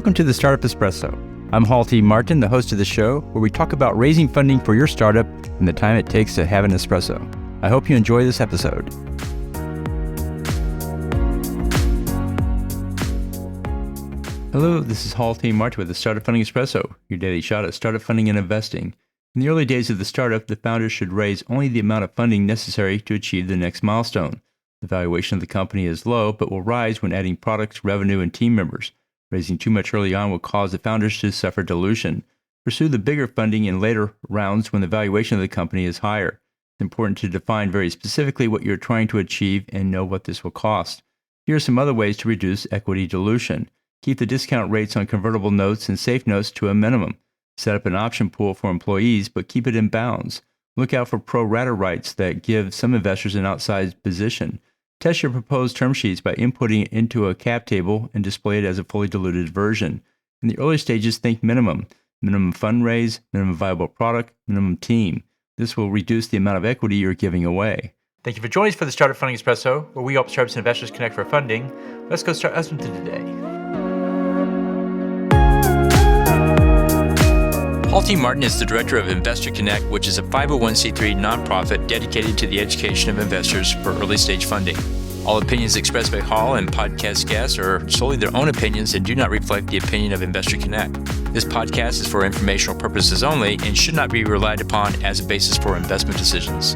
Welcome to the Startup Espresso. I'm Hall T. Martin, the host of the show, where we talk about raising funding for your startup and the time it takes to have an espresso. I hope you enjoy this episode. Hello, this is Hall T. Martin with the Startup Funding Espresso, your daily shot at startup funding and investing. In the early days of the startup, the founders should raise only the amount of funding necessary to achieve the next milestone. The valuation of the company is low, but will rise when adding products, revenue, and team members. Raising too much early on will cause the founders to suffer dilution. Pursue the bigger funding in later rounds when the valuation of the company is higher. It's important to define very specifically what you're trying to achieve and know what this will cost. Here are some other ways to reduce equity dilution. Keep the discount rates on convertible notes and safe notes to a minimum. Set up an option pool for employees, but keep it in bounds. Look out for pro rata rights that give some investors an outsized position. Test your proposed term sheets by inputting it into a cap table and display it as a fully diluted version. In the early stages, think minimum fundraise, minimum viable product, minimum team. This will reduce the amount of equity you're giving away. Thank you for joining us for the Startup Funding Espresso, where we help startups and investors connect for funding. Let's go start listening to today. Hall T. Martin is the director of Investor Connect, which is a 501c3 nonprofit dedicated to the education of investors for early stage funding. All opinions expressed by Hall and podcast guests are solely their own opinions and do not reflect the opinion of Investor Connect. This podcast is for informational purposes only and should not be relied upon as a basis for investment decisions.